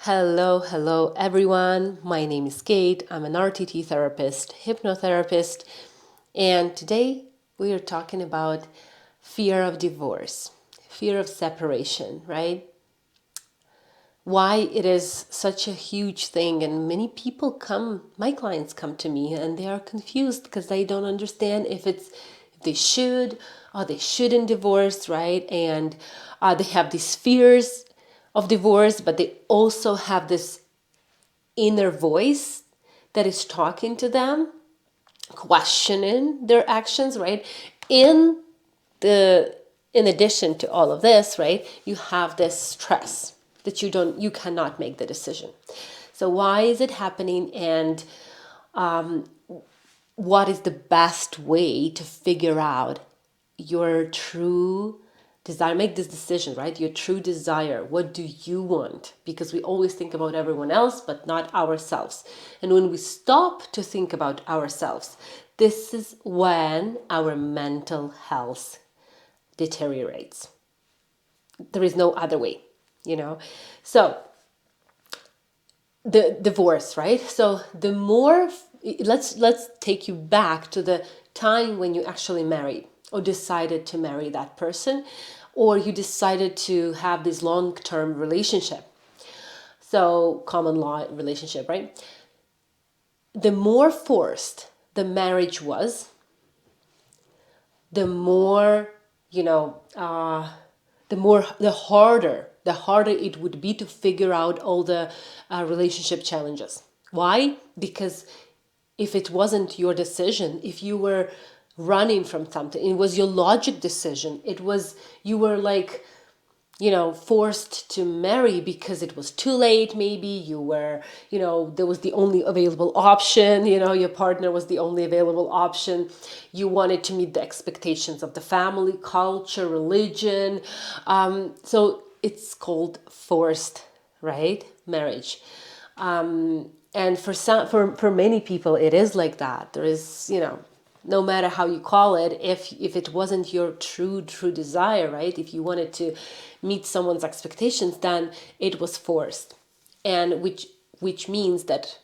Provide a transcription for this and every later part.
Hello everyone. My name is Kate. I'm an RTT therapist, hypnotherapist, and today we are talking about fear of divorce, fear of separation, right? Why it is such a huge thing, and many people my clients come to me and they are confused because they don't understand if they should or they shouldn't divorce, right? And they have these fears of divorce, but they also have this inner voice that is talking to them, questioning their actions, right? In the in addition to all of this, right, you have this stress that you cannot make the decision. So why is it happening, and what is the best way to figure out your true desire? Make this decision, right? Your true desire. What do you want? Because we always think about everyone else, but not ourselves. And when we stop to think about ourselves, this is when our mental health deteriorates. There is no other way, So the divorce, right? So the more, let's take you back to the time when you actually married or decided to marry that person, or you decided to have this long-term relationship. So common law relationship, right? The more forced the marriage was, the more, the harder it would be to figure out all the relationship challenges. Why? Because if it wasn't your decision, if you were running from something, it was your logic decision, you were like, forced to marry because it was too late. Maybe you were, there was the only available option, your partner was the only available option. You wanted to meet the expectations of the family, culture, religion. So it's called forced, right? Marriage. And for many people, it is like that. There is, no matter how you call it, if it wasn't your true desire, right? If you wanted to meet someone's expectations, then it was forced, and which means that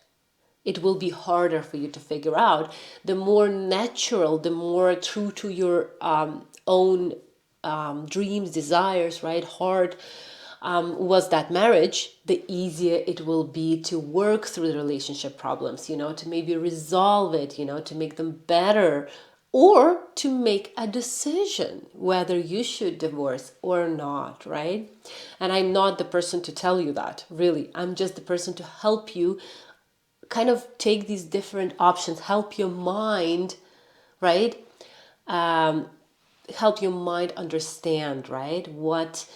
it will be harder for you to figure out. The more natural, the more true to your own dreams, desires, right, heart, was that marriage, the easier it will be to work through the relationship problems, to maybe resolve it, to make them better, or to make a decision whether you should divorce or not, right? And I'm not the person to tell you that, really. I'm just the person to help you kind of take these different options, help your mind, right? Help your mind understand, right, what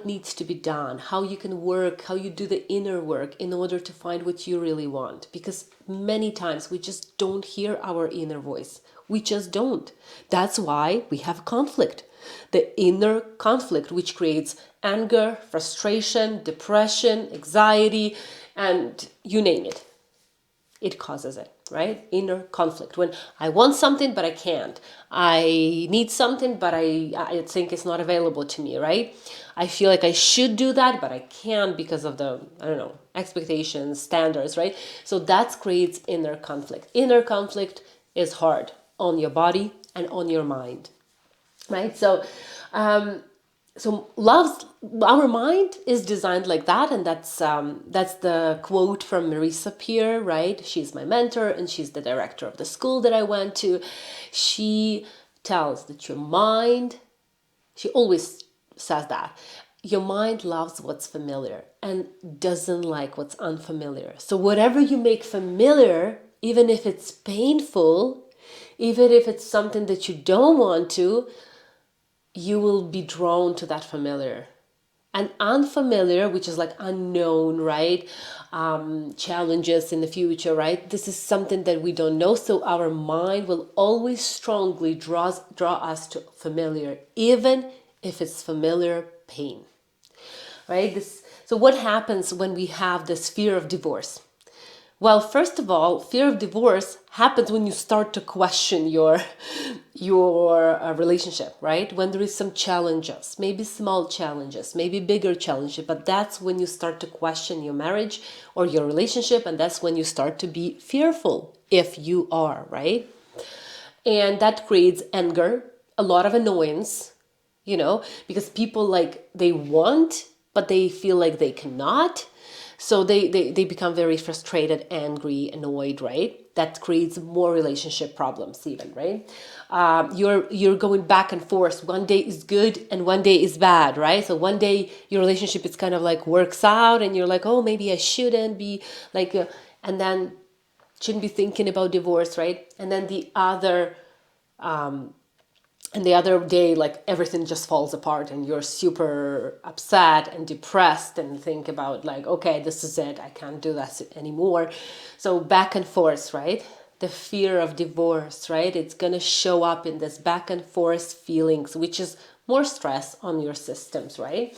needs to be done, how you can work, how you do the inner work in order to find what you really want. Because many times we just don't hear our inner voice. We just don't. That's why we have conflict. The inner conflict, which creates anger, frustration, depression, anxiety, and you name it. It causes it, right? Inner conflict. When I want something, but I can't. I need something, but I think it's not available to me, right? I feel like I should do that, but I can't because of the, expectations, standards, right? So that creates inner conflict. Inner conflict is hard on your body and on your mind, right? So our mind is designed like that, and that's the quote from Marisa Peer, right? She's my mentor, and she's the director of the school that I went to. She tells that your mind, she always says that your mind loves what's familiar and doesn't like what's unfamiliar. So whatever you make familiar, even if it's painful, even if it's something that you don't want to, you will be drawn to that familiar. And unfamiliar, which is like unknown, right? Challenges in the future, right? This is something that we don't know. So our mind will always strongly draw us to familiar, even if it's familiar pain, right? So what happens when we have this fear of divorce? Well, first of all, fear of divorce happens when you start to question your relationship, right? When there is some challenges, maybe small challenges, maybe bigger challenges, but that's when you start to question your marriage or your relationship, and that's when you start to be fearful, if you are, right? And that creates anger, a lot of annoyance, because people like they want, but they feel like they cannot. So they become very frustrated, angry, annoyed, right? That creates more relationship problems even, right? You're going back and forth. One day is good and one day is bad, right? So one day your relationship is kind of like works out and you're like, oh, maybe I shouldn't be like, and then shouldn't be thinking about divorce, right? And then the other day, like everything just falls apart and you're super upset and depressed and think about like, okay, this is it. I can't do that anymore. So back and forth, right? The fear of divorce, right? It's going to show up in this back and forth feelings, which is more stress on your systems, right?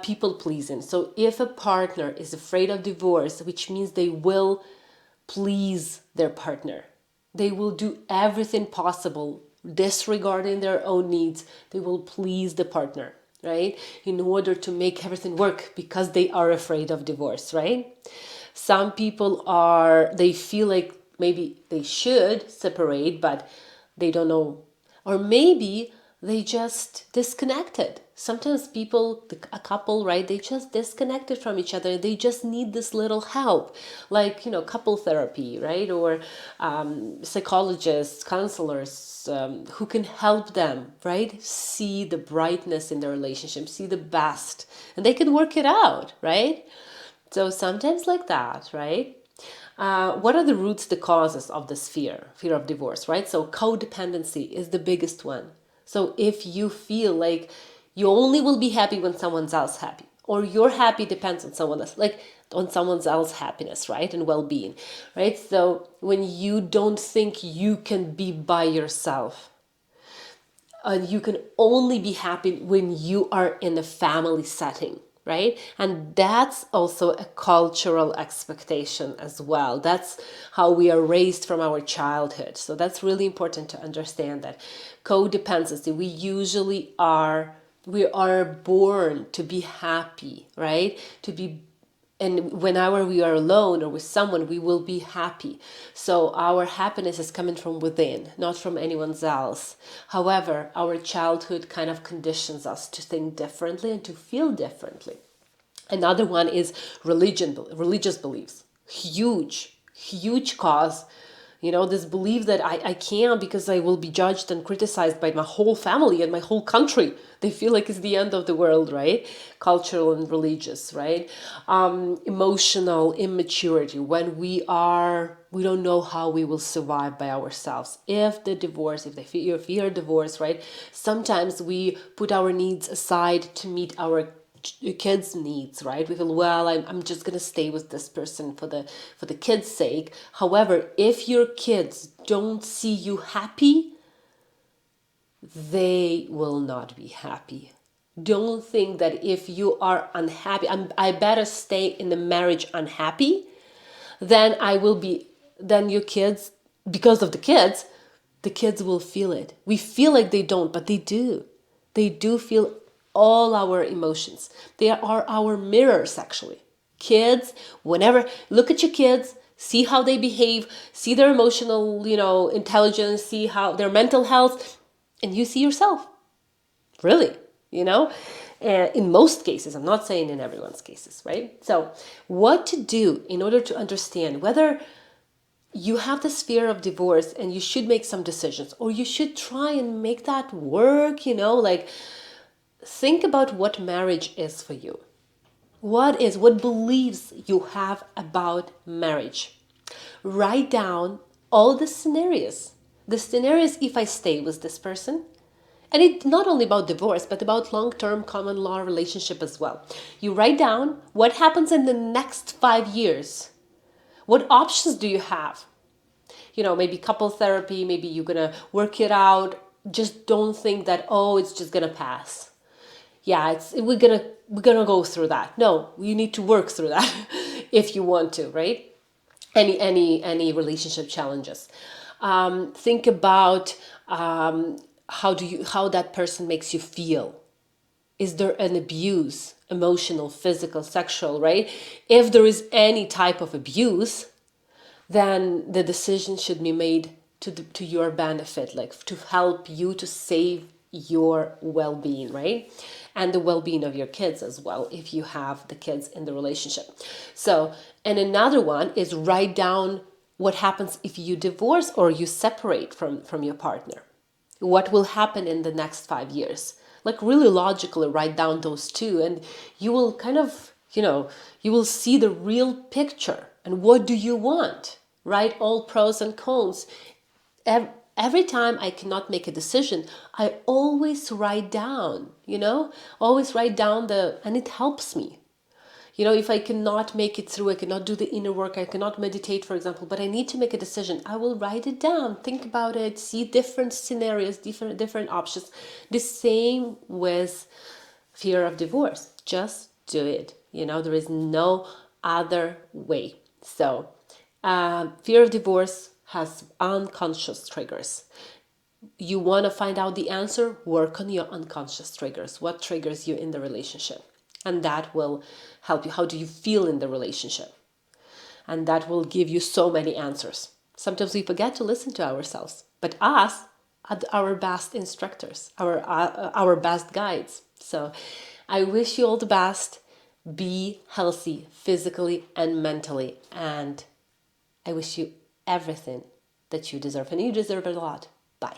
People pleasing. So if a partner is afraid of divorce, which means they will please their partner. They will do everything possible, disregarding their own needs. They will please the partner, right? In order to make everything work because they are afraid of divorce, right? Some people they feel like maybe they should separate, but they don't know. Or maybe they just disconnected. Sometimes people, a couple, right, they just disconnected from each other. They just need this little help, like, couple therapy, right? Or psychologists, counselors who can help them, right? See the brightness in their relationship, see the best, and they can work it out, right? So sometimes like that, right? What are the roots, the causes of this fear of divorce, right? So codependency is the biggest one. So if you feel like you only will be happy when someone else happy, or your happy depends on someone else, like on someone else's happiness, right? And well-being, right? So when you don't think you can be by yourself, you can only be happy when you are in a family setting, right? And that's also a cultural expectation as well. That's how we are raised from our childhood. So that's really important to understand that codependency, we are born to be happy, right? And whenever we are alone or with someone, we will be happy. So our happiness is coming from within, not from anyone else. However, our childhood kind of conditions us to think differently and to feel differently. Another one is religious beliefs. Huge cause. This belief that I can't because I will be judged and criticized by my whole family and my whole country. They feel like it's the end of the world, right? Cultural and religious, right? Emotional immaturity, when we don't know how we will survive by ourselves. If they fear divorce, right? Sometimes we put our needs aside to meet our kids' needs, right? We feel, well, I'm just gonna stay with this person for the kids' sake. However, if your kids don't see you happy, they will not be happy. Don't think that if you are unhappy, I better stay in the marriage unhappy, then your kids, because of the kids will feel it. We feel like they don't, but they do. They do feel all our emotions. They are our mirrors, actually. Kids, whenever, look at your kids, see how they behave, see their emotional, intelligence, see how their mental health, and you see yourself. Really, in most cases. I'm not saying in everyone's cases, right? So what to do in order to understand whether you have this fear of divorce and you should make some decisions, or you should try and make that work, like think about what marriage is for you. What beliefs you have about marriage. Write down all the scenarios. The scenarios if I stay with this person. And it's not only about divorce, but about long-term common law relationship as well. You write down what happens in the next 5 years. What options do you have? Maybe couple therapy, maybe you're gonna work it out. Just don't think that, oh, it's just gonna pass. Yeah, we're gonna go through that. No, you need to work through that if you want to, right? any relationship challenges. Think about how that person makes you feel. Is there an abuse, emotional, physical, sexual, right? If there is any type of abuse, then the decision should be made to your benefit, like to help you to save your well-being, right? And the well-being of your kids as well, if you have the kids in the relationship. So, and another one is write down what happens if you divorce or you separate from your partner. What will happen in the next 5 years? Like really logically write down those two, and you will kind of, you will see the real picture. And what do you want? Write all pros and cons. Every time I cannot make a decision, I always write down, always write down and it helps me. If I cannot make it through, I cannot do the inner work, I cannot meditate, for example, but I need to make a decision, I will write it down, think about it, see different scenarios, different options. The same with fear of divorce. Just do it. There is no other way. So, fear of divorce has unconscious triggers. You want to find out the answer, work on your unconscious triggers. What triggers you in the relationship? And that will help you. How do you feel in the relationship? And that will give you so many answers. Sometimes we forget to listen to ourselves, but us are our best instructors, our best guides. So I wish you all the best. Be healthy physically and mentally. And I wish you everything that you deserve. And you deserve it a lot. Bye.